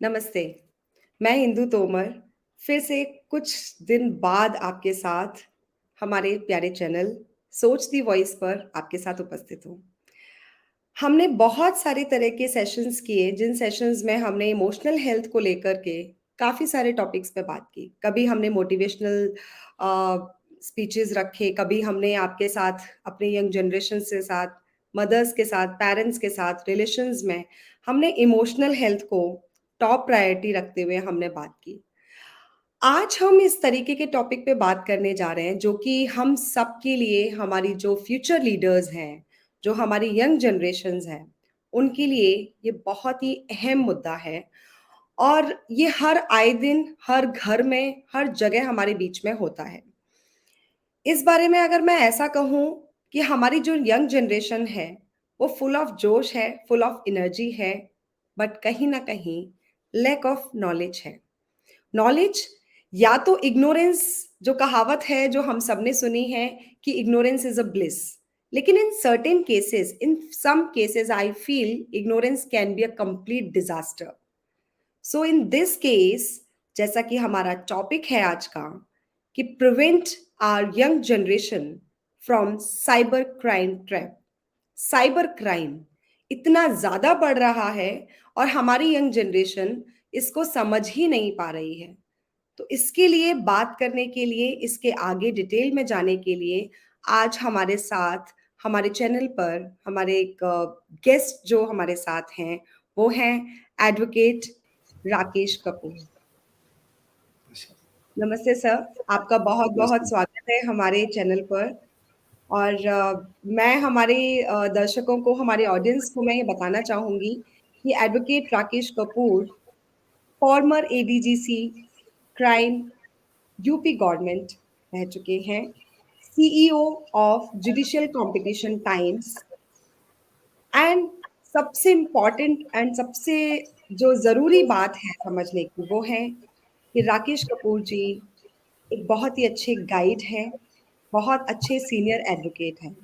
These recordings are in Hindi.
नमस्ते। मैं इंदु तोमर फिर से कुछ दिन बाद आपके साथ हमारे प्यारे चैनल सोच दी वॉइस पर आपके साथ उपस्थित हूँ। हमने बहुत सारे तरह के सेशंस किए जिन सेशंस में हमने इमोशनल हेल्थ को लेकर के काफ़ी सारे टॉपिक्स पे बात की। कभी हमने मोटिवेशनल स्पीचेस रखे, कभी हमने आपके साथ अपने यंग जनरेशन के साथ, मदर्स के साथ, पेरेंट्स के साथ, रिलेशंस में हमने इमोशनल हेल्थ को टॉप प्रायोरिटी रखते हुए हमने बात की। आज हम इस तरीके के टॉपिक पे बात करने जा रहे हैं जो कि हम सबके लिए हमारी जो फ्यूचर लीडर्स हैं, जो हमारी यंग जनरेशन्स हैं, उनके लिए ये बहुत ही अहम मुद्दा है और ये हर आए दिन, हर घर में, हर जगह हमारे बीच में होता है। इस बारे में अगर मैं ऐसा कहूँ कि हमारी जो यंग जनरेशन है, वो फुल ऑफ जोश है, फुल ऑफ एनर्जी है, बट कहीं न कहीं लैक ऑफ नॉलेज है। नॉलेज या तो इग्नोरेंस जो कहावत है जो हम सबने सुनी है कि इग्नोरेंस इज अ ब्लिस, लेकिन in certain cases, in some cases I feel ignorance can be a complete disaster. So in this case, जैसा कि हमारा टॉपिक है आज का, कि prevent our young generation from cyber crime trap. Cyber crime इतना ज्यादा बढ़ रहा है और हमारी यंग जनरेशन इसको समझ ही नहीं पा रही है। तो इसके लिए बात करने के लिए, इसके आगे डिटेल में जाने के लिए आज हमारे साथ हमारे चैनल पर हमारे एक गेस्ट जो हमारे साथ हैं, वो हैं एडवोकेट राकेश कपूर। नमस्ते सर, आपका बहुत बहुत नमस्ते। स्वागत है हमारे चैनल पर। और मैं हमारे दर्शकों को, हमारे ऑडियंस को मैं ये बताना चाहूंगी कि advocate Rakesh Kapoor farmer ADGC crime UP government रह चुके हैं, CEO of judicial competition times, and सबसे इम्पॉर्टेंट एंड सबसे जो ज़रूरी बात है समझने की वो है कि राकेश कपूर जी एक बहुत ही अच्छे गाइड हैं, बहुत अच्छे सीनियर एडवोकेट हैं।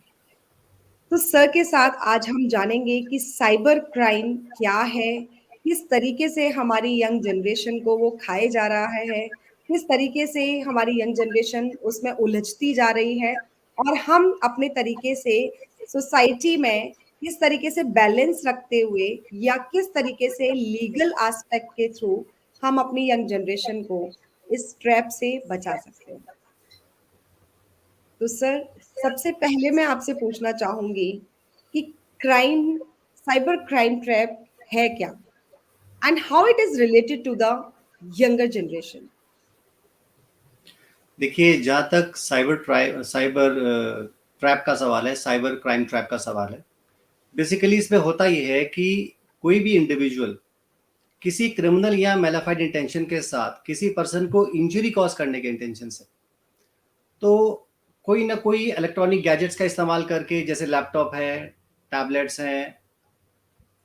तो सर के साथ आज हम जानेंगे कि साइबर क्राइम क्या है, किस तरीके से हमारी यंग जनरेशन को वो खाए जा रहा है, किस तरीके से हमारी यंग जनरेशन उसमें उलझती जा रही है और हम अपने तरीके से सोसाइटी में किस तरीके से बैलेंस रखते हुए या किस तरीके से लीगल एस्पेक्ट के थ्रू हम अपनी यंग जनरेशन को इस ट्रैप से बचा सकते हैं। तो सर, सबसे पहले मैं आपसे पूछना चाहूंगी कि क्राइम, साइबर क्राइम ट्रैप है क्या and how it is related to the younger generation. देखिए, जहाँ तक साइबर ट्रैप का सवाल है, साइबर क्राइम ट्रैप का सवाल है, बेसिकली इसमें होता ये है कि कोई भी इंडिविजुअल किसी क्रिमिनल या मेलाफाइड इंटेंशन के साथ किसी पर्सन को इंजरी कॉज करने के इंटेंशन से, तो कोई ना कोई इलेक्ट्रॉनिक गैजेट्स का इस्तेमाल करके, जैसे लैपटॉप है, टैबलेट्स हैं,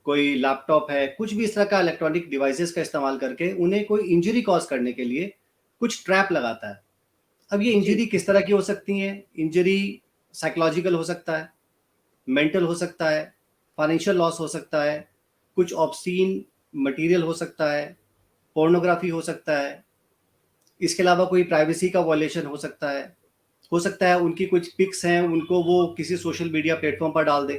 कोई लैपटॉप है, कुछ भी इस तरह का इलेक्ट्रॉनिक डिवाइसेस का इस्तेमाल करके उन्हें कोई इंजरी कॉज करने के लिए कुछ ट्रैप लगाता है। अब ये जी। इंजरी किस तरह की हो सकती है? इंजरी साइकोलॉजिकल हो सकता है, मेंटल हो सकता है, फाइनेंशियल लॉस हो सकता है, कुछ ऑब्ससीन मटेरियल हो सकता है, पोर्नोग्राफी हो सकता है, इसके अलावा कोई प्राइवेसी का वॉयलेशन हो सकता है उनकी कुछ पिक्स हैं, उनको वो किसी सोशल मीडिया प्लेटफॉर्म पर डाल दे।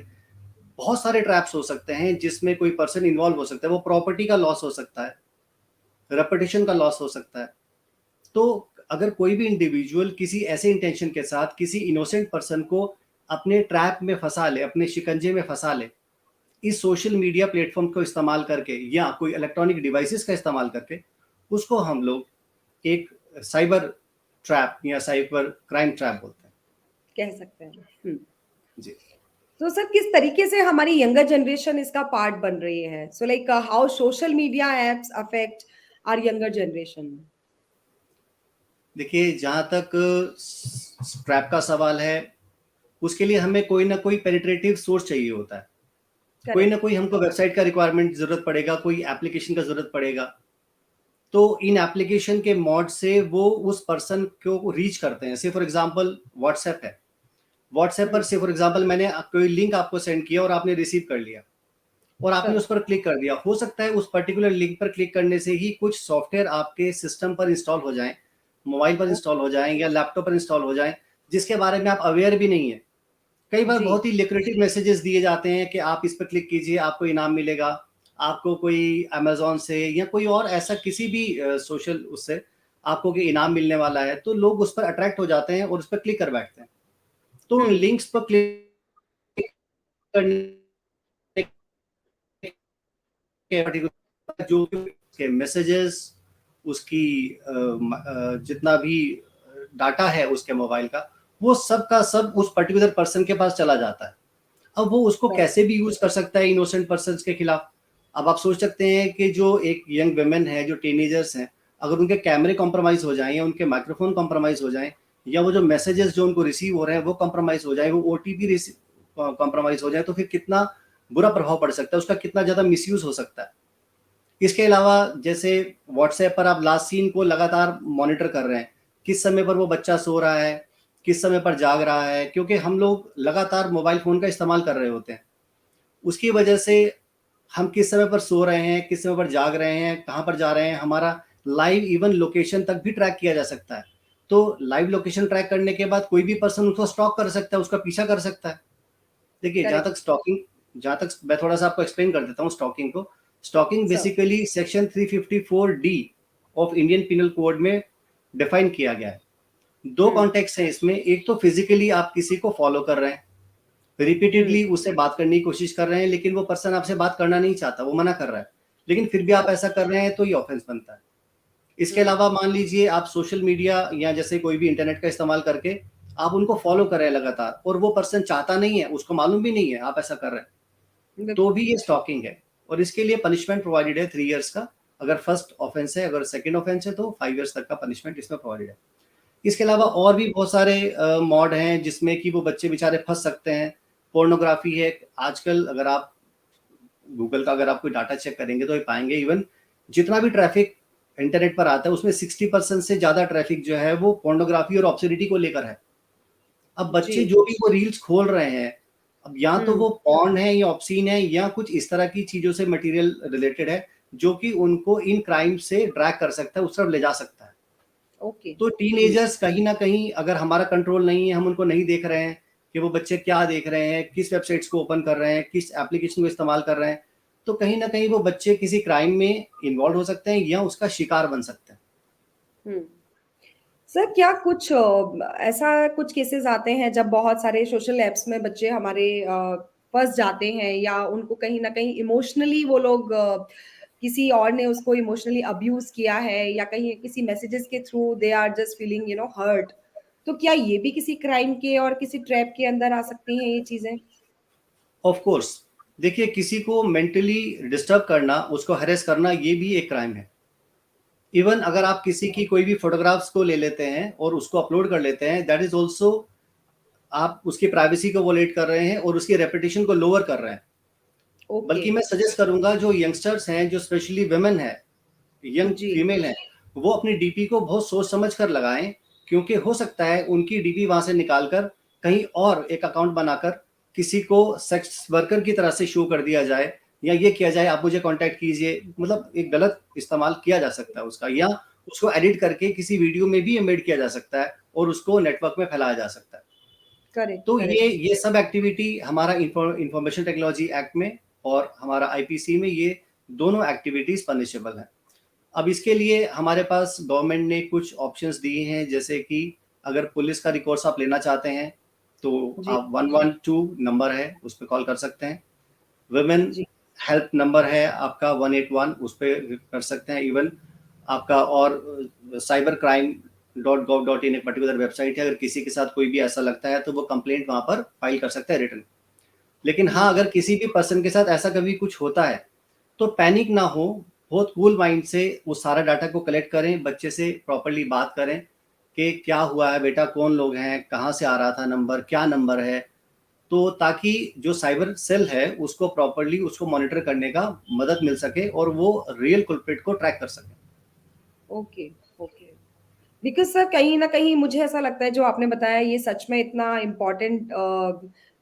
बहुत सारे ट्रैप्स हो सकते हैं जिसमें कोई पर्सन इन्वॉल्व हो सकता है, वो प्रॉपर्टी का लॉस हो सकता है, रेपुटेशन का लॉस हो सकता है। तो अगर कोई भी इंडिविजुअल किसी ऐसे इंटेंशन के साथ किसी इनोसेंट पर्सन को अपने ट्रैप में फंसा ले, अपने शिकंजे में फंसा ले, इस सोशल मीडिया प्लेटफॉर्म को इस्तेमाल करके या कोई इलेक्ट्रॉनिक डिवाइसेस का इस्तेमाल करके, उसको हम लोग एक साइबर ट्रैप या साइबर क्राइम ट्रैप बोलते हैं। कह सकते हैं। जी। तो सर, किस तरीके से हमारी यंगर जनरेशन इसका पार्ट बन रही है? So like how social media apps affect our younger generation. देखिए, जहाँ तक ट्रैप का सवाल है, उसके लिए हमें कोई ना कोई पेनिट्रेटिव सोर्स चाहिए होता है। कोई ना करेक्ट। कोई हमको वेबसाइट का रिक्वायरमेंट जरूरत पड़ेगा, कोई एप्लीकेशन का जरूरत पड़ेगा। तो इन एप्लीकेशन के मॉड से वो उस पर्सन को रीच करते हैं। से फॉर एग्जांपल व्हाट्सएप है, व्हाट्सएप पर से फॉर एग्जांपल मैंने कोई लिंक आपको सेंड किया और आपने रिसीव कर लिया, और आपने सर। उस पर क्लिक कर दिया, हो सकता है उस पर्टिकुलर लिंक पर क्लिक करने से ही कुछ सॉफ्टवेयर आपके सिस्टम पर इंस्टॉल हो जाएं, मोबाइल पर ओ, इंस्टॉल हो जाएं या लैपटॉप पर इंस्टॉल हो जाएं, जिसके बारे में आप अवेयर भी नहीं है। कई बार जी। बहुत ही लिक्रेटिव मैसेजेस दिए जाते हैं कि आप इस पर क्लिक कीजिए, आपको इनाम मिलेगा, आपको कोई अमेजोन से या कोई और ऐसा किसी भी सोशल उससे आपको कि इनाम मिलने वाला है, तो लोग उस पर अट्रैक्ट हो जाते हैं और उस पर क्लिक कर बैठते हैं। तो उन लिंक्स पर क्लिक करने के पर्टिकुलर जो के मैसेजेस, उसकी जितना भी डाटा है उसके मोबाइल का, वो सब का सब उस पर्टिकुलर पर्सन के पास चला जाता है। अब वो उसको सर। कैसे भी यूज कर सकता है इनोसेंट पर्सन के खिलाफ। अब आप सोच सकते हैं कि जो एक यंग वुमेन है, जो टीनेजर्स हैं, अगर उनके कैमरे कॉम्प्रोमाइज हो जाएं या उनके माइक्रोफोन कॉम्प्रोमाइज हो जाएं या वो जो मैसेजेस जो उनको रिसीव हो रहे हैं वो कॉम्प्रोमाइज हो जाए, वो ओटीपी कॉम्प्रोमाइज हो जाए, तो फिर कितना बुरा प्रभाव पड़ सकता है, उसका कितना ज्यादा मिसयूज हो सकता है। इसके अलावा जैसे व्हाट्सएप पर आप लास्ट सीन को लगातार मॉनिटर कर रहे हैं, किस समय पर वो बच्चा सो रहा है, किस समय पर जाग रहा है, क्योंकि हम लोग लगातार मोबाइल फोन का इस्तेमाल कर रहे होते हैं। उसकी वजह से हम किस समय पर सो रहे हैं, किस समय पर जाग रहे हैं, कहाँ पर जा रहे हैं, हमारा लाइव इवन लोकेशन तक भी ट्रैक किया जा सकता है। तो लाइव लोकेशन ट्रैक करने के बाद कोई भी पर्सन उसको स्टॉक कर सकता है, उसका पीछा कर सकता है। देखिए, करेक्ट। जहाँ तक मैं थोड़ा सा आपको एक्सप्लेन कर देता हूँ स्टॉकिंग को। Stalking sir. Basically section 354D of Indian penal code में डिफाइन किया गया है। दो कॉन्टेक्स्ट हैं इसमें, एक तो फिजिकली आप किसी को फॉलो कर रहे हैं, रिपीटेडली उससे बात करने की कोशिश कर रहे हैं, लेकिन वो पर्सन आपसे बात करना नहीं चाहता, वो मना कर रहा है, लेकिन फिर भी आप ऐसा कर रहे हैं, तो ये ऑफेंस बनता है। इसके अलावा मान लीजिए आप सोशल मीडिया या जैसे कोई भी इंटरनेट का इस्तेमाल करके आप उनको फॉलो कर रहे हैं लगातार, और वो पर्सन चाहता नहीं है, उसको मालूम भी नहीं है आप ऐसा कर रहे हैं, तो बिल्कुल। भी ये स्टॉकिंग है। और इसके लिए पनिशमेंट प्रोवाइडेड है 3 इयर्स का, अगर फर्स्ट ऑफेंस है, अगर सेकंड ऑफेंस है तो 5 इयर्स तक का पनिशमेंट इसमें प्रोवाइडेड है। इसके अलावा और भी बहुत सारे मॉड हैं जिसमें कि वो बच्चे बेचारे फंस सकते हैं। पोर्नोग्राफी है आजकल, अगर आप गूगल का अगर आप कोई डाटा चेक करेंगे तो ये पाएंगे, इवन जितना भी ट्रैफिक इंटरनेट पर आता है उसमें 60% से ज्यादा ट्रैफिक जो है वो पोर्नोग्राफी और ऑब्स्सिडिटी को लेकर है। अब जी। बच्चे जो भी वो रील्स खोल रहे हैं, अब या तो वो पॉर्न है या ऑब्सीन है या कुछ इस तरह की चीजों से मटेरियल रिलेटेड है, जो कि उनको इन क्राइम से ड्रैग कर सकता है, उस तरफ ले जा सकता है। ओके। तो टीनेजर्स कहीं ना कहीं अगर हमारा कंट्रोल नहीं है, हम उनको नहीं देख रहे हैं कि वो बच्चे क्या देख रहे हैं, किस वेबसाइट्स को ओपन कर रहे हैं, किस एप्लीकेशन को इस्तेमाल कर रहे हैं, तो कहीं ना कहीं वो बच्चे किसी क्राइम में इन्वॉल्व हो सकते हैं या उसका शिकार बन सकते हैं। हम्म। सर, क्या कुछ ऐसा कुछ केसेस आते हैं जब बहुत सारे सोशल एप्स में बच्चे हमारे फंस जाते हैं, या उनको कहीं ना कहीं इमोशनली वो लोग किसी और ने उसको इमोशनली अब्यूज किया है, या कहीं किसी मैसेजेस के through they are just feeling hurt, तो क्या ये भी किसी क्राइम के और किसी ट्रैप के अंदर आ सकती हैं ये चीजें? ऑफ कोर्स, देखिए किसी को मेंटली डिस्टर्ब करना, उसको हैरेस करना, ये भी एक क्राइम है। इवन अगर आप किसी की कोई भी फोटोग्राफ्स को ले लेते हैं और उसको अपलोड कर लेते हैं, दैट इज ऑल्सो आप उसकी प्राइवेसी को वोलेट कर रहे हैं और उसकी रेपुटेशन को लोअर कर रहे हैं। ओके। बल्कि मैं सजेस्ट करूंगा जो यंगस्टर्स हैं, जो स्पेशली वुमेन है, यंग जी। फीमेल है, वो अपनी डीपी को बहुत सोच समझ कर लगाएं, क्योंकि हो सकता है उनकी डीपी वहां से निकालकर कहीं और एक अकाउंट बनाकर किसी को सेक्स वर्कर की तरह से शो कर दिया जाए, या ये किया जाए आप मुझे कांटेक्ट कीजिए, मतलब एक गलत इस्तेमाल किया जा सकता है उसका, या उसको एडिट करके किसी वीडियो में भी एम्बेड किया जा सकता है और उसको नेटवर्क में फैलाया जा सकता है। करेक्ट, तो करेक्ट। ये सब एक्टिविटी हमारा इंफॉर्मेशन टेक्नोलॉजी एक्ट में और हमारा आईपीसी में, ये दोनों एक्टिविटीज पनिशेबल हैं। अब इसके लिए हमारे पास गवर्नमेंट ने कुछ ऑप्शंस दिए हैं, जैसे कि अगर पुलिस का रिकॉर्ड्स आप लेना चाहते हैं तो जी। आप 112 नंबर है उस पर कॉल कर सकते हैं। वुमेन जी। हेल्प नंबर है आपका 181, उस पर कर सकते हैं। इवन आपका और साइबर क्राइम .gov.in एक पर्टिकुलर वेबसाइट है, अगर किसी के साथ कोई भी ऐसा लगता है तो वो कंप्लेंट वहां पर फाइल कर सकता है रिटर्न। लेकिन हाँ, अगर किसी भी पर्सन के साथ ऐसा कभी कुछ होता है तो पैनिक ना हो, बहुत कूल माइंड से वो सारा डाटा को कलेक्ट करें, बच्चे से प्रॉपरली बात करें कि क्या हुआ है बेटा, कौन लोग हैं, कहाँ से आ रहा था नंबर, क्या नंबर है, तो ताकि जो साइबर सेल है उसको प्रॉपरली उसको मॉनिटर करने का मदद मिल सके और वो रियल कुलप्रिट को ट्रैक कर सके। ओके। ओके। बिकॉज़ सर, कहीं न कहीं मुझे ऐसा लगता है जो आपने बताया ये सच में इतना इम्पोर्टेंट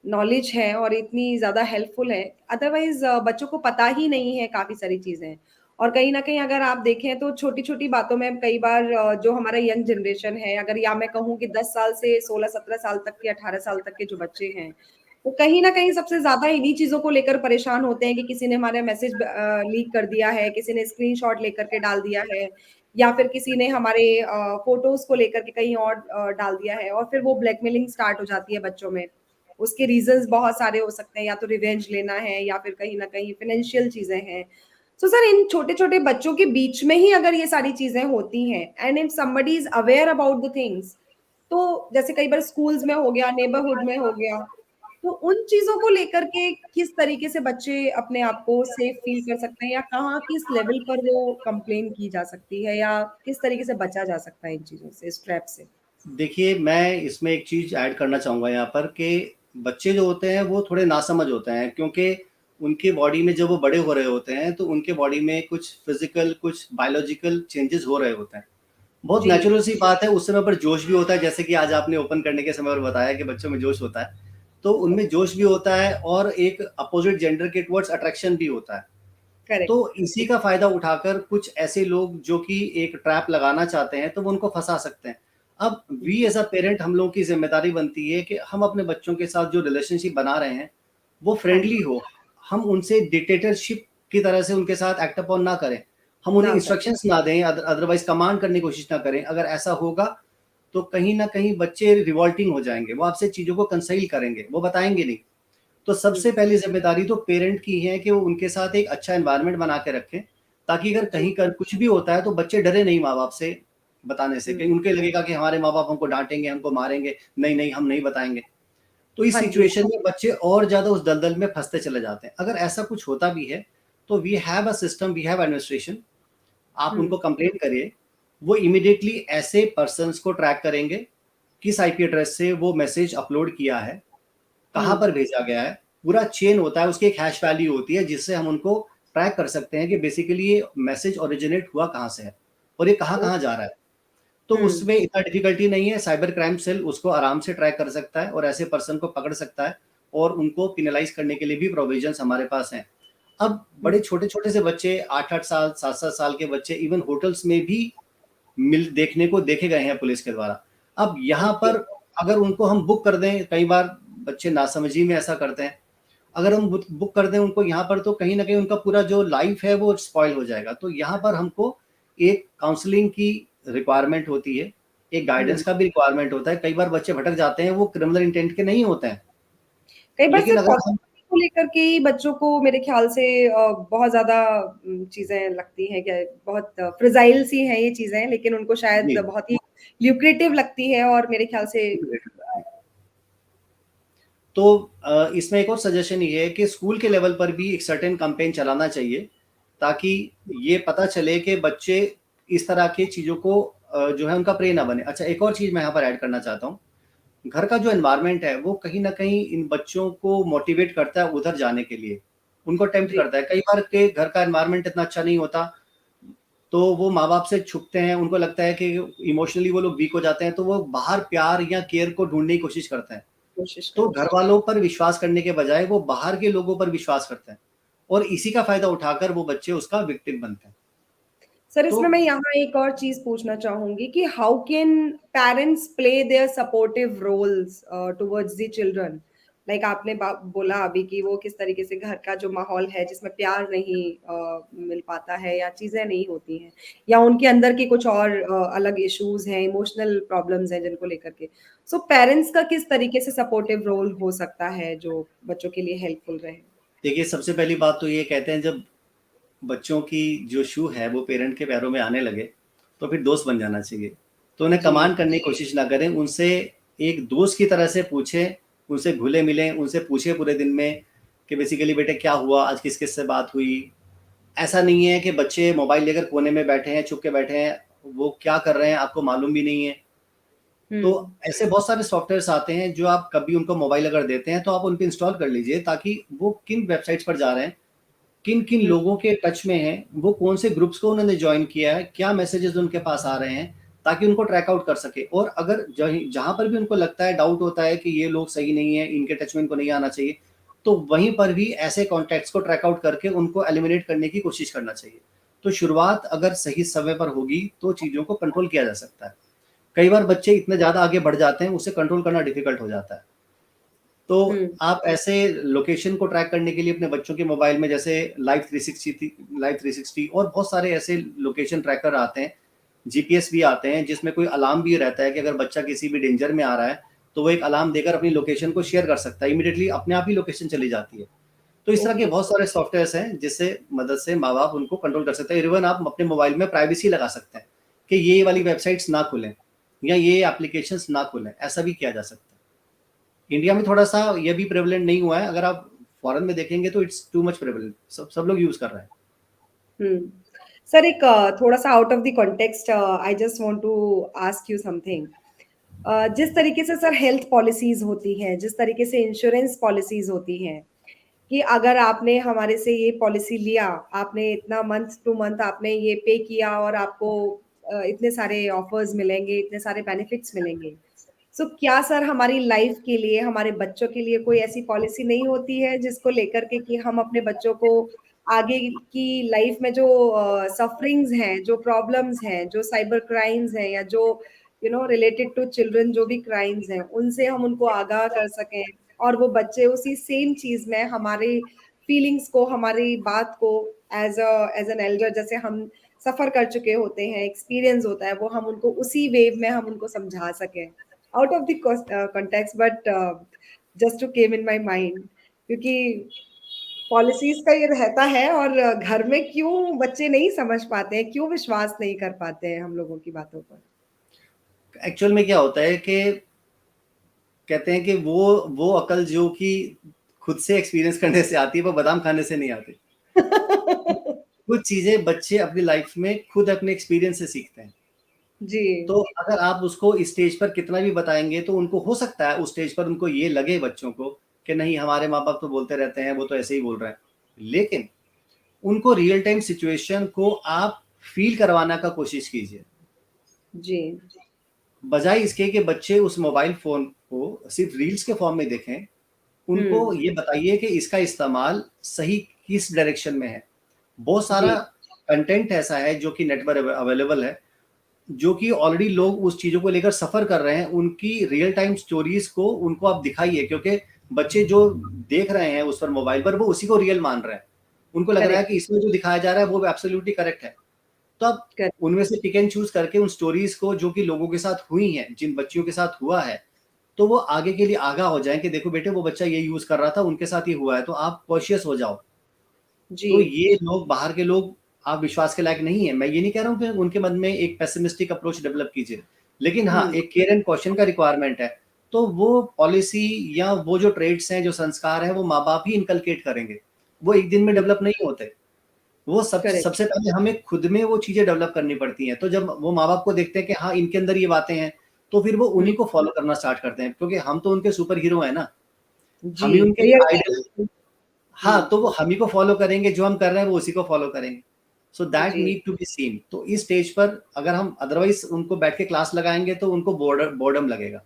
नॉलेज है और इतनी ज़्यादा हेल्पफुल है। अदरवाइज़ बच्चों को पता ही नहीं है काफ़ी सारी चीज़ें। और कहीं न कहीं अगर आप देखें तो छोटी-छोटी बातों में कई बार जो हमारा यंग जनरेशन है, अगर या मैं कहूँ कि 10 साल से 16-17 साल तक के 18 साल तक के जो बच्चे हैं, वो कहीं न कहीं सबसे ज़्यादा इन्हीं चीज़ों को लेकर परेशान होते हैं कि किसी ने हमारा मैसेज लीक कर दिया है, किसी ने स्क्रीनशॉट लेकर के डाल दिया है या फिर किसी ने हमारे फ़ोटोज़ को लेकर के कहीं और डाल दिया है और फिर वो ब्लैकमेलिंग स्टार्ट हो जाती है बच्चों में। उसके रीज़न्स बहुत सारे हो सकते हैं, या तो रिवेंज लेना है या फिर कहीं न कहीं फ़ाइनेंशियल चीज़ें हैं। सो सर इन छोटे-छोटे बच्चों के बीच में ही अगर ये सारी चीज़ें होती हैं and if somebody is aware about the things, तो जैसे कई बार स्कूल्स में हो गया, नेबरहुड में हो गया, तो उन चीज़ों को लेकर के किस तरीके से बच्चे अपने आप को सेफ फ़ील कर सकते हैं या कहाँ किस लेवल पर वो कंप्लेन की जा सकती है या किस तरीके से बचा जा सकता है इन चीज़ों से, इस ट्रैप से? देखिए, मैं इसमें एक चीज़ ऐड करना चाहूँगा यहाँ पर कि बच्चे जो होते हैं वो थोड़े नासमझ होते हैं, क्योंकि उनके बॉडी में जब वो बड़े हो रहे होते हैं तो उनके बॉडी में कुछ फिज़िकल, कुछ बायोलॉजिकल चेंजेस हो रहे होते हैं। बहुत जी, नेचुरल सी बात है, उस समय पर जोश भी होता है, जैसे कि आज आपने ओपन करने के समय पर बताया कि बच्चों में जोश होता है। तो उनमें जोश भी होता है और एक अपोज़िट जेंडर के टुवर्ड्स अट्रैक्शन भी होता है। तो करेक्ट। इसी का फ़ायदा उठाकर कुछ ऐसे लोग जो कि एक ट्रैप लगाना चाहते हैं, तो वो उनको फँसा सकते हैं। अब वी एज़ अ पेरेंट हम लोगों की ज़िम्मेदारी बनती है कि हम अपने बच्चों के साथ जो रिलेशनशिप बना रहे हैं, वो हाँ फ्रेंडली जी, हो। हम उनसे डिक्टेटरशिप की तरह से उनके साथ एक्ट अपॉन ना करें। हम उन्हें ना कर इंस्ट्रक्शंस ना दें, अदरवाइज़ कमांड करने की कोशिश ना करें। अगर ऐसा होगा, तो कहीं न कहीं बच्चे रिवॉल्टिंग हो जाएँगे। वो आपसे चीज़ों को कंसील करेंगे, वो बताएँगे नहीं। तो हुँ, सबसे पहली ज़िम्मेदारी तो पेरेंट की है कि वो उनके साथ एक अच्छा एनवायरनमेंट बना के रखें, ताकि अगर जी, कहीं कर कुछ भी होता है तो बच्चे डरे नहीं माँ-बाप से बताने से, हुँ, कहीं उनको लगेगा कि हमारे माँ-बाप हमको डाँटेंगे, हमको मारेंगे, नहीं, नहीं हम नहीं बताएँगे। तो इस हाँ जी, सिचुएशन में बच्चे और ज़्यादा उस दलदल में फँसते चले जाते हैं। अगर ऐसा कुछ होता भी है, तो we have a system, we have administration, आप हुँ, उनको कंप्लेंट करिए, वो इमीडिएटली ऐसे पर्सन्स को ट्रैक करेंगे, किस आईपी एड्रेस से वो मैसेज अपलोड किया है, कहाँ हुँ, पर भेजा गया है, पूरा चेन होता है, उसकी एक हैश वैल्यू होती है जिससे हम उनको ट्रैक कर सकते हैं कि बेसिकली ये मैसेज ओरिजिनेट हुआ कहाँ से है और ये कहाँ-कहाँ जा रहा है। तो हुँ, उसमें इतना डिफ़िकल्टी नहीं है, साइबर क्राइम सेल उसको आराम से ट्रैक कर सकता है और ऐसे पर्सन को पकड़ सकता है और उनको पेनलाइज़ करने के लिए भी प्रोविज़न्स हमारे पास हैं। अब हुँ, बड़े छोटे-छोटे से बच्चे 8-8 साल, 7-7 साल के बच्चे इवन होटल्स में भी मिल देखने को देखे गए हैं पुलिस के द्वारा। अब यहाँ ओके, पर अगर उनको हम बुक कर दें, कई बार बच्चे नासमझी में ऐसा करते हैं। अगर हम बुक बुक कर दें उनको यहाँ पर तो कहीं न कहीं उनका पूरा जो लाइफ़ है वो स्पॉइल हो जाएगा। तो यहाँ पर हमको एक काउंसलिंग की रिक्वायरमेंट होती है, एक हुँ। गाइडेंस का भी रिक्वायरमेंट होता है। कई बार बच्चे भटक जाते हैं, वो क्रिमिनल इंटेंट के नहीं होते हैं। कई बार लेकिन सिर्फ अगर हम पॉज़िटिविटी को लेकर के ही बच्चों को मेरे ख़्याल से बहुत ज़्यादा चीज़ें लगती हैं कि बहुत फ्रेजाइल सी हैं ये चीज़ें, लेकिन उनको शायद जी। बहुत ही ल्यूक्रेटिव लगती है और मेरे ख़्याल से तो इसमें एक और सजेशन ये है कि स्कूल के लेवल पर भी एक सर्टेन कैंपेन चलाना चाहिए, ताकि ये पता चले कि बच्चे इस तरह की चीज़ों को जो है उनका प्रे ना बने। अच्छा, एक और चीज़ मैं यहाँ पर ऐड करना चाहता हूँ। घर का जो एनवायरनमेंट है, वो कहीं न कहीं इन बच्चों को मोटिवेट करता है उधर जाने के लिए, उनको टेम्प्ट जी, करता है। कई बार के घर का एनवायरनमेंट इतना अच्छा नहीं होता, तो वो माँ-बाप से छुपते हैं, उनको लगता है कि इमोशनली वो लोग वीक हो जाते हैं, तो वो बाहर प्यार या केयर को ढूँढने की कोशिश करते हैं। कोशिश तो करते घर हैं। वालों पर विश्वास करने के बजाय वो बाहर के लोगों पर विश्वास करते हैं और इसी का फ़ायदा उठाकर वो बच्चे उसका विक्टिम बनते हैं। सर तो इसमें मैं यहाँ एक और चीज़ पूछना चाहूँगी कि how can parents play their supportive roles towards the children? Like आपने बोला अभी कि वो किस तरीके से घर का जो माहौल है जिसमें प्यार नहीं मिल पाता है या चीज़ें नहीं होती हैं या उनके अंदर के कुछ और अलग इश्यूज़ हैं, इमोशनल प्रॉब्लम्स हैं जिनको लेकर के। सो पेरेंट्स का किस तरीके से सपोर्टिव रोल हो सकता है जो बच्चों के लिए हेल्पफुल रहे? देखिए, सबसे पहली बात तो ये कहते हैं, जब बच्चों की जो शू है वो पेरेंट के पैरों में आने लगे, तो फिर दोस्त बन जाना चाहिए। तो उन्हें जी, कमांड करने की कोशिश ना करें, उनसे एक दोस्त की तरह से पूछें, उनसे घुले-मिलें, उनसे पूछें पूरे दिन में कि बेसिकली बेटे क्या हुआ? आज किस-किस से बात हुई? ऐसा नहीं है कि बच्चे मोबाइल लेकर कोने में बैठे हैं, छुप के बैठे हैं, वो क्या कर रहे हैं आपको मालूम भी नहीं है। तो हुँ, ऐसे बहुत सारे सॉफ्टवेयर्स आते हैं जो आप कभी उनको मोबाइल अगर देते हैं तो आप उन पे इंस्टॉल कर लीजिए, ताकि वो किन वेबसाइट्स पर जा रहे हैं, किन-किन हुँ, लोगों के टच में हैं, वो कौन से ग्रुप्स को उन्होंने जॉइन किया है, क्या मैसेजेस उनके पास आ रहे हैं, ताकि उनको ट्रैक आउट कर सके। और अगर जहाँ पर भी उनको लगता है, डाउट होता है कि ये लोग सही नहीं है, इनके टच में इनको नहीं आना चाहिए, तो वहीं पर भी ऐसे कॉन्टैक्ट्स को ट्रैक आउट करके उनको एलिमिनेट करने की कोशिश करना चाहिए। तो शुरुआत अगर सही समय पर होगी तो चीज़ों को कंट्रोल किया जा सकता है। कई बार बच्चे इतने ज़्यादा आगे बढ़ जाते हैं, उसे कंट्रोल करना डिफ़िकल्ट हो जाता है। तो आप ऐसे लोकेशन को ट्रैक करने के लिए अपने बच्चों के मोबाइल में, जैसे लाइव 360 और बहुत सारे ऐसे लोकेशन ट्रैकर आते हैं, जीपीएस भी आते हैं, जिसमें कोई अलार्म भी रहता है कि अगर बच्चा किसी भी डेंजर में आ रहा है तो वो एक अलार्म देकर अपनी लोकेशन को शेयर कर सकता है, इमीडिएटली अपने आप ही लोकेशन चली जाती है। तो इस तरह के ओके। बहुत सारे सॉफ्टवेयर्स हैं जिससे मदद से माँ बाप उनको कंट्रोल कर सकते हैं। इवन आप अपने मोबाइल में प्राइवेसी लगा सकते हैं कि ये वाली वेबसाइट्स ना खुलें या ये एप्लीकेशंस ना खुलें, ऐसा भी किया जा सकता है। इंडिया में थोड़ा सा ये भी प्रेवलेंट नहीं हुआ है, अगर आप फॉरेन में देखेंगे तो इट्स टू मच प्रेवलेंट, सब लोग यूज कर रहे हैं। सर, एक थोड़ा सा out of the context, I just want to ask you something. जिस तरीके से सर हेल्थ पॉलिसीज होती हैं, जिस तरीके से इंश्योरेंस पॉलिसीज होती हैं, कि अगर आपने हमारे से ये पॉलिसी लिया, आपने इतना मंथ टू मंथ आपने ये पे किया और आपको इतने सारे ऑफर्स मिलेंगे, इतने सारे बेनिफिट्स मिलेंगे। सो क्या सर हमारी लाइफ के लिए, हमारे बच्चों के लिए कोई ऐसी पॉलिसी नहीं होती है जिसको लेकर के कि हम अपने बच्चों को आगे की लाइफ में जो सफरिंग्स हैं, जो प्रॉब्लम्स हैं, जो साइबर क्राइम्स हैं, या जो रिलेटेड टू चिल्ड्रन जो भी क्राइम्स हैं, उनसे हम उनको आगाह कर सकें, और वो बच्चे उसी सेम चीज में हमारी फीलिंग्स को, हमारी बात को, एज एन एल्डर, जैसे हम सफर कर चुके होते हैं, एक्सपीरियंस होता है, वो हम उनको उसी वेव में हम उनको समझा सकें। Out of the context, but just to came in my mind, क्योंकि पॉलिसीज का ये रहता है, और घर में क्यों बच्चे नहीं समझ पाते हैं, क्यों विश्वास नहीं कर पाते हैं हम लोगों की बातों पर। एक्चुअल में क्या होता है कि कहते हैं कि वो अकल जो कि खुद से एक्सपीरियंस करने से आती है, वो बादाम खाने से नहीं आती। कुछ चीजें बच्चे अपनी लाइफ में खुद अपने एक्सपीरियंस से सीखते हैं। जी। तो अगर आप उसको इस स्टेज पर कितना भी बताएंगे तो उनको हो सकता है उस स्टेज पर उनको ये लगे बच्चों को कि नहीं, हमारे माँ बाप तो बोलते रहते हैं, वो तो ऐसे ही बोल रहे हैं। लेकिन उनको रियल टाइम सिचुएशन को आप फील करवाना का कोशिश कीजिए, जी। बजाय इसके कि बच्चे उस मोबाइल फोन को सिर्फ रील्स के फॉर्म में देखें। उनको ये बताइए कि इसका इस्तेमाल सही किस डायरेक्शन में है। बहुत सारा जी। कंटेंट ऐसा है जो कि नेट पर अवेलेबल है, जो कि ऑलरेडी लोग उस चीज़ों को लेकर सफ़र कर रहे हैं, उनकी रियल टाइम स्टोरीज़ को उनको आप दिखाइए, क्योंकि बच्चे जो देख रहे हैं उस पर मोबाइल पर, वो उसी को रियल मान रहे हैं। उनको लग रहा है करेक्ट। कि इसमें जो दिखाया जा रहा है वो एब्सोल्युटली करेक्ट है। तो आप करेक्ट। उनमें से पिक एंड चूज़ करके उन स्टोरीज़ को जो कि लोगों के साथ हुई हैं, जिन बच्चियों के साथ हुआ है, तो वो आगे के लिए आगाह हो जाएँ कि देखो बेटे, वो बच्चा ये यूज़ कर रहा था, उनके साथ ये हुआ है, तो आप कॉशियस हो जाओ। जी। तो ये लोग, बाहर के लोग, आप विश्वास के लायक नहीं है। मैं ये नहीं कह रहा हूँ कि उनके मन में एक पेसिमिस्टिक अप्रोच डेवलप कीजिए, लेकिन हाँ, एक केयर एंड कॉशन का रिक्वायरमेंट है। तो वो पॉलिसी या वो जो ट्रेड्स हैं, जो संस्कार हैं, वो माँ-बाप ही इनकलकेट करेंगे। वो एक दिन में डेवलप नहीं होते। वो करेक्ट। सबसे पहले हमें खुद में वो चीज़ें डेवलप करनी पड़ती हैं। तो जब वो माँ-बाप को देखते हैं कि हाँ, इनके अंदर ये बातें हैं, तो फिर वो उन्हीं को फॉलो करना स्टार्ट करते हैं, क्योंकि हम तो उनके सुपर हीरो हैं ना। जी। हम ही उनके रियल आइडल। हाँ, हम्म। तो वो हम ही को फ़ॉलो करेंगे, जो हम कर रहे हैं वो उसी को फ़ॉलो करेंगे। सो दैट जी। Need to be seen. तो इस स्टेज पर अगर हम अदरवाइज़ उनको बैठ के क्लास लगाएँगे तो उनको बोरडम लगेगा।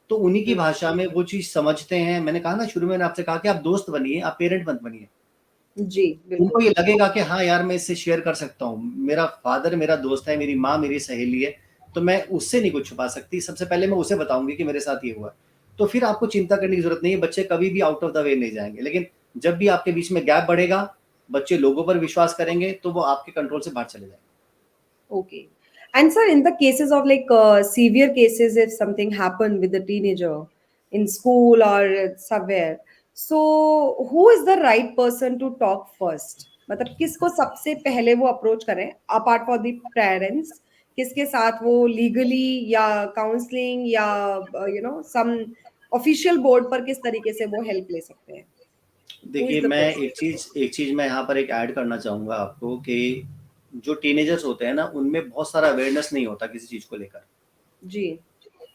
तो उन्हीं की भाषा में वो चीज़ समझते हैं। मैंने कहा ना, शुरू में मैंने आपसे कहा कि आप दोस्त बनिए, आप पेरेंट मत बनिए। जी, उनको बिल्कुल। ये लगेगा कि हाँ यार, मैं इससे शेयर कर सकता हूँ। मेरा फादर मेरा दोस्त है, मेरी माँ मेरी सहेली है, तो मैं उससे नहीं कुछ छुपा सकती। सबसे पहले मैं उसे बताऊँगी कि मेरे साथ ये हुआ। तो फिर आपको चिंता करने की ज़रूरत नहीं है, बच्चे कभी भी आउट ऑफ द वे नहीं जाएँगे। लेकिन जब भी आपके बीच में गैप बढ़ेगा, बच्चे लोगों पर विश्वास करेंगे, तो वो आपके कंट्रोल से बाहर चले जाएँगे। Okay. And sir, in the cases of like severe cases, if something happened with the teenager in school or somewhere, so who is the right person to talk first? मतलब किसको सबसे पहले वो अप्रोच करें अपार्ट फॉर द पेरेंट्स? किसके साथ वो लीगली या काउंसलिंग या सम ऑफिशियल बोर्ड पर किस तरीके से वो हेल्प ले सकते हैं? हु देखिए, इज द मैं पर्सन? एक चीज़ मैं यहाँ पर एक ऐड करना चाहूँगा आपको कि जो टीनेजर्स होते हैं ना, उनमें बहुत सारा अवेयरनेस नहीं होता किसी चीज़ को लेकर। जी।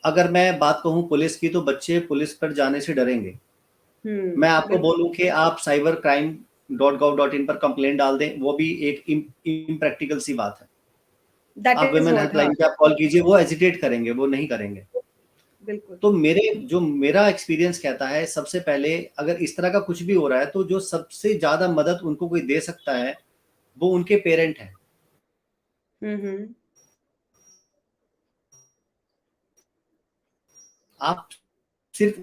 अगर मैं बात कहूँ पुलिस की, तो बच्चे पुलिस पर जाने से डरेंगे। मैं आपको बिल्कुल। बोलूँ कि आप cybercrime.gov.in पर कंप्लेंट डाल दें, वो भी एक इम्प्रैक्टिकल सी बात है। दैट आप इज वुमेन व्हाट, हाँ, हेल्पलाइन पे आप कॉल कीजिए, वो हेजिटेट करेंगे, वो नहीं करेंगे। बिल्कुल। तो मेरा एक्सपीरियंस कहता है, सबसे पहले अगर इस तरह का कुछ भी हो रहा है तो जो सबसे ज्यादा मदद उनको कोई दे सकता है वो उनके पेरेंट हैं। हम्म। आप सिर्फ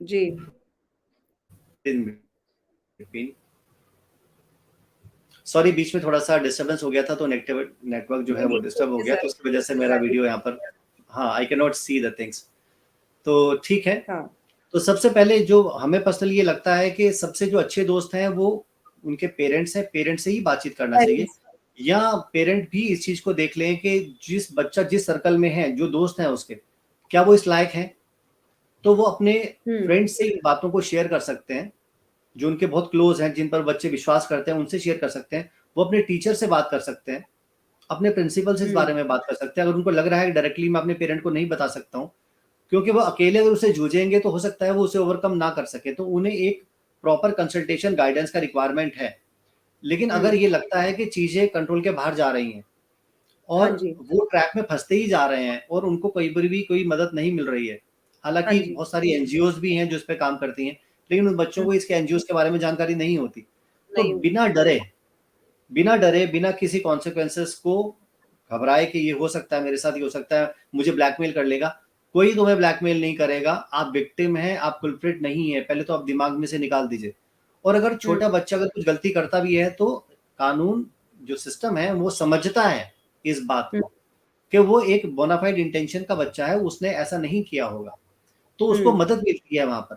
जी। सॉरी, बीच में थोड़ा सा डिस्टर्बेंस हो गया था, तो नेटवर्क जो है नहीं वो नहीं, डिस्टर्ब हो ओके गया, सर, तो उसकी वजह से मेरा हाँ वीडियो यहाँ पर, हाँ, I can not see the things. तो ठीक है। हाँ। तो सबसे पहले जो हमें पर्सनली ये लगता है कि सबसे जो अच्छे दोस्त हैं वो उनके पेरेंट्स हैं, पेरेंट्स से ही बातचीत करना चाहिए। पेरेंट्स। या पेरेंट भी इस चीज को देख लें कि जिस बच्चा जिस सर्कल में है, जो दोस्त हैं उसके, क्या वो इस लायक है, तो वो अपने हम्म फ्रेंड से इन बातों को शेयर कर सकते हैं। जो उनके बहुत क्लोज हैं, जिन पर बच्चे विश्वास करते हैं, उनसे शेयर कर सकते हैं। वो अपने टीचर से बात कर सकते हैं, अपने प्रिंसिपल से इस हम्म बारे में बात कर सकते हैं। अगर उनको लग रहा है कि डायरेक्टली मैं अपने पेरेंट को नहीं बता सकता हूँ, क्योंकि वो अकेले अगर उसे जूझेंगे तो हो सकता है वो उसे ओवरकम ना कर सके, तो उन्हें एक प्रॉपर कंसल्टेशन गाइडेंस का रिक्वायरमेंट है। लेकिन अगर हम्म। ये लगता है कि चीजें कंट्रोल के बाहर जा रही हैं हाँ और जी। वो ट्रैक में फंसते ही जा रहे हैं और उनको कई बार भी कोई मदद नहीं मिल रही है, हाँ हालांकि जी। बहुत सारी एनजीओज भी हैं जो इस पे काम करती हैं, लेकिन उन बच्चों हम्म, को इसके एनजीओज के बारे में जानकारी नहीं होती। तो नहीं। बिना डरे बिना किसी कॉन्सिक्वेंसेस को घबराए कि ये हो सकता है मेरे साथ, ये हो सकता है मुझे ब्लैकमेल कर लेगा, कोई तुम्हें ब्लैकमेल नहीं करेगा। आप विक्टिम हैं, आप कुलप्रिट नहीं है, पहले तो आप दिमाग में से निकाल दीजिए। और अगर हम्म छोटा बच्चा अगर कुछ गलती करता भी है तो कानून जो सिस्टम है वो समझता है इस बात हम्म को कि वो एक बोनाफाइड इंटेंशन का बच्चा है, उसने ऐसा नहीं किया होगा, तो उसको हम्म। मदद मिलती है वहां पर।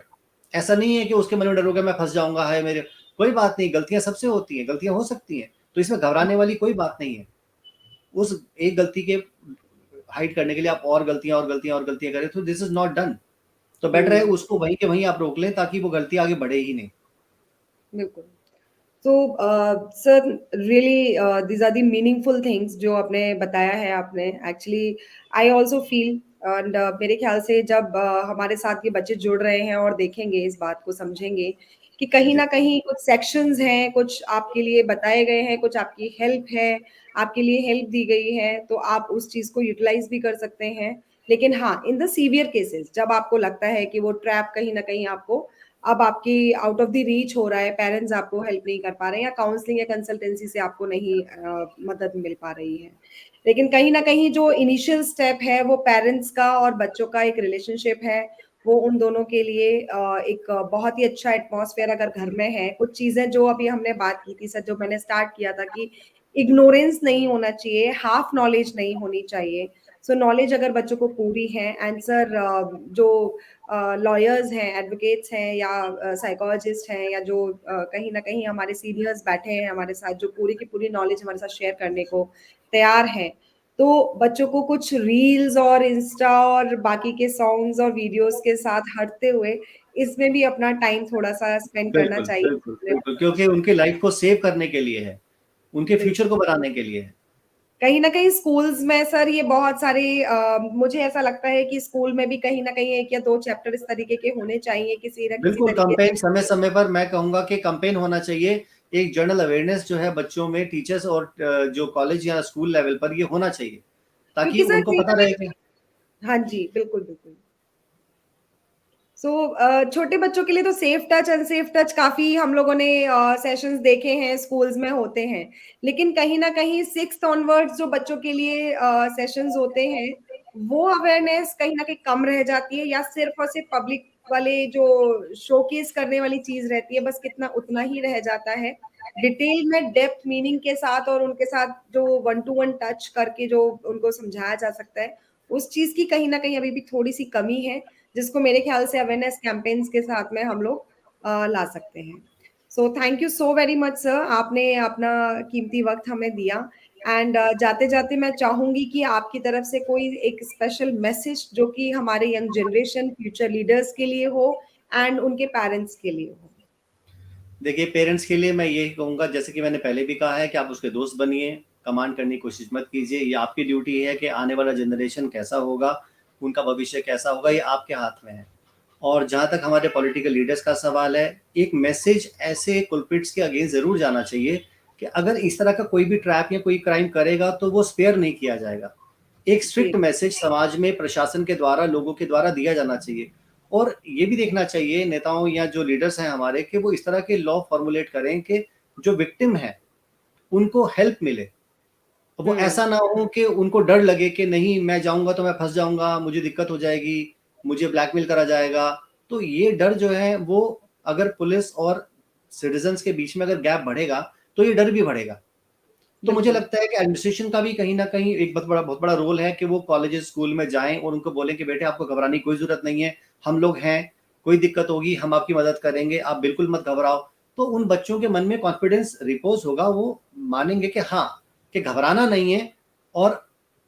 ऐसा नहीं है कि उसके मन में डर हो गया मैं फंस जाऊंगा, है मेरे, कोई बात नहीं, गलतियां सबसे होती हैं, गलतियां हो सकती हैं, तो इसमें घबराने वाली कोई बात नहीं है। उस एक गलती के हाइड करने के लिए आप और गलतियां करें, तो दिस इज नॉट डन। तो बेटर है हम्म, उसको वहीं के वहीं आप रोक लें, ताकि वो गलती आगे बढ़े ही नहीं। बिल्कुल। तो sir, really these are the meaningful things जो आपने बताया है। आपने actually, I also feel, and मेरे ख्याल से जब हमारे साथ ये बच्चे जुड़ रहे हैं और देखेंगे इस बात को, समझेंगे कि कहीं जी, ना कहीं कुछ सेक्शंस हैं, कुछ आपके लिए बताए गए हैं, कुछ आपकी हेल्प है, आपके लिए हेल्प दी गई है, तो आप उस चीज को यूटिलाइज भी कर सकते हैं। लेकिन हाँ, इन द सीवियर केसेस, जब आपको लगता है कि वो ट्रैप कहीं ना कहीं आपको अब आपकी आउट ऑफ द रीच हो रहा है, पेरेंट्स आपको हेल्प नहीं कर पा रहे हैं, या काउंसलिंग या कंसल्टेंसी से आपको नहीं मदद मिल पा रही है, लेकिन कहीं ना कहीं जो इनिशियल स्टेप है वो पेरेंट्स का और बच्चों का एक रिलेशनशिप है, वो उन दोनों के लिए एक बहुत ही अच्छा एटमॉस्फेयर अगर घर में है। कुछ चीजें जो अभी हमने बात की थी सर, जो मैंने स्टार्ट किया था कि इग्नोरेंस नहीं होना चाहिए, हाफ नॉलेज नहीं होनी चाहिए। सो नॉलेज अगर बच्चों को पूरी है, एंड सर जो लॉयर्स हैं, एडवोकेट्स हैं, या साइकोलॉजिस्ट हैं, या जो कहीं ना कहीं हमारे सीनियर्स बैठे हैं हमारे साथ, जो पूरी की पूरी नॉलेज हमारे साथ शेयर करने को तैयार हैं, तो बच्चों को कुछ रील्स और इंस्टा और बाकी के सॉन्ग्स और वीडियोस के साथ हटते हुए इसमें भी अपना टाइम थोड़ा सा स्पेंड करना बिल्कुल चाहिए बिल्कुल अपने बिल्कुल, बच्चों क्योंकि उनके लाइफ को सेव करने के लिए है, उनके फ्यूचर बिल्कुल। को बनाने के लिए है। कहीं ना कहीं स्कूल्स में सर ये बहुत सारे मुझे ऐसा लगता है कि स्कूल में भी कहीं ना कहीं एक या दो चैप्टर इस तरीके के होने चाहिए, किसी ना किसी बिल्कुल, तरीके कैंपेन से। समय समय पर, मैं कहूंगा कि कैंपेन होना चाहिए। एक जनरल अवेयरनेस जो है बच्चों में, टीचर्स और जो कॉलेज या स्कूल लेवल पर ये होना चाहिए, ताकि क्योंकि सर उनको कहीं पता ना रहे कि, कहीं, हाँ जी, बिल्कुल बिल्कुल। सो छोटे बच्चों के लिए तो सेफ टच अनसेफ टच काफी हम लोगों ने सेशंस देखे हैं, स्कूल्स में होते हैं, लेकिन कहीं ना कहीं सिक्स्थ ऑनवर्ड्स जो बच्चों के लिए सेशंस होते हैं, वो अवेयरनेस कहीं ना कहीं कम रह जाती है, या सिर्फ और सिर्फ पब्लिक वाले जो शोकेस करने वाली चीज रहती है, बस कितना उतना ही रह जाता है। डिटेल में डेप्थ मीनिंग के साथ और उनके साथ जो वन टू वन टच करके जो उनको समझाया जा सकता है, उस चीज की कहीं ना कहीं अभी भी थोड़ी सी कमी है, जिसको मेरे ख्याल से अवेयरनेस कैंपेन्स के साथ में हम लोग ला सकते हैं। So thank you so very much sir, आपने अपना कीमती वक्त हमें दिया। एंड जाते जाते मैं चाहूंगी कि आपकी तरफ से कोई एक स्पेशल मैसेज जो कि हमारे यंग जनरेशन, फ्यूचर लीडर्स के लिए हो, एंड उनके पेरेंट्स के लिए हो। देखिए, पेरेंट्स के लिए मैं यही कहूंगा, जैसे कि मैंने पहले भी कहा है, कि आप उसके दोस्त बनिए, कमांड करने की कोशिश मत कीजिए। ये आपकी ड्यूटी है कि आने वाला जनरेशन कैसा होगा, उनका भविष्य कैसा होगा, ये आपके हाथ में है। और जहाँ तक हमारे पॉलिटिकल लीडर्स का सवाल है, एक मैसेज ऐसे कुलप्रिट्स के अगेंस्ट ज़रूर जाना चाहिए कि अगर इस तरह का कोई भी ट्रैप या कोई क्राइम करेगा तो वो स्पेयर नहीं किया जाएगा। एक स्ट्रिक्ट मैसेज समाज में प्रशासन के द्वारा, लोगों के द्वारा दिया जाना चाहिए। और ये भी देखना चाहिए नेताओं या जो लीडर्स हैं हमारे, कि वो इस तरह के लॉ फॉर्मुलेट करें कि जो विक्टिम है उनको हेल्प मिले। वो ऐसा ना हो कि उनको डर लगे कि नहीं, मैं जाऊंगा तो मैं फंस जाऊंगा, मुझे दिक्कत हो जाएगी, मुझे ब्लैकमेल करा जाएगा। तो ये डर जो है वो, अगर पुलिस और सिटीजन्स के बीच में अगर गैप बढ़ेगा तो ये डर भी बढ़ेगा। तो मुझे लगता है कि एडमिनिस्ट्रेशन का भी कहीं ना कहीं एक बहुत बड़ा रोल है कि वो कॉलेजेस स्कूल में जाएं और उनको बोलें कि बेटे आपको घबराने की कोई जरूरत नहीं है, हम लोग हैं, कोई दिक्कत होगी हम आपकी मदद करेंगे, आप बिल्कुल मत घबराओ। तो उन बच्चों के मन में कॉन्फिडेंस रिपोज होगा, वो मानेंगे कि हाँ, कि घबराना नहीं है, और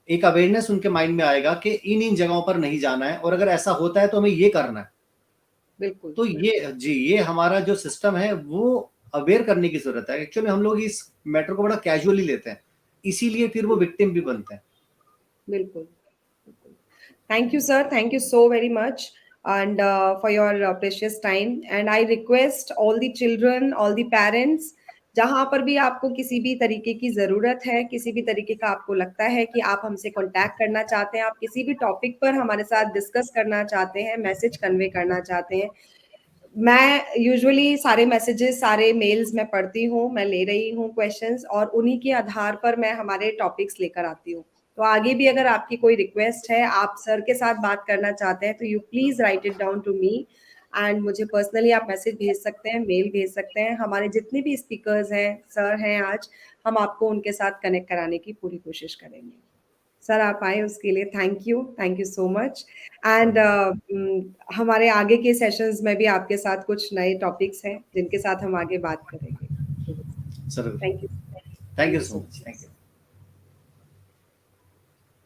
एक अवेयरनेस उनके माइंड में आएगा कि इन जगहों पर नहीं जाना है, और अगर ऐसा होता है तो हमें ये करना है। बिल्कुल। तो ये हमारा जो सिस्टम है वो अवेयर करने की जरूरत है। एक्चुअली हम लोग इस मैटर को बड़ा कैजुअली लेते हैं, इसीलिए फिर वो विक्टिम भी बनते हैं। बिल्कुल। Thank you, sir. Thank you so very much, and for your precious time. And I request all the children, all the parents, जहाँ पर भी आपको किसी भी तरीके की ज़रूरत है, किसी भी तरीके का आपको लगता है कि आप हमसे कॉन्टैक्ट करना चाहते हैं, आप किसी भी टॉपिक पर हमारे साथ डिस्कस करना चाहते हैं, मैसेज कन्वे करना चाहते हैं, मैं यूजुअली सारे मैसेजेस, सारे मेल्स मैं पढ़ती हूँ, मैं ले रही हूँ क्वेश्चंस, और उन्हीं के आधार पर मैं हमारे टॉपिक्स लेकर आती हूँ। तो आगे भी अगर आपकी कोई रिक्वेस्ट है, आप सर के साथ बात करना चाहते हैं, तो you please write it down to me, and मुझे पर्सनली आप मैसेज भेज सकते हैं, मेल भेज सकते हैं। हमारे जितने भी स्पीकर्स हैं, सर हैं आज, हम आपको उनके साथ कनेक्ट कराने की पूरी कोशिश करेंगे। सर आप आए उसके लिए thank you so much. And हमारे आगे के सेशंस में भी आपके साथ कुछ नए टॉपिक्स हैं जिनके साथ हम आगे बात करेंगे। Sir, thank you thank thank you you so so much, much. Thank you.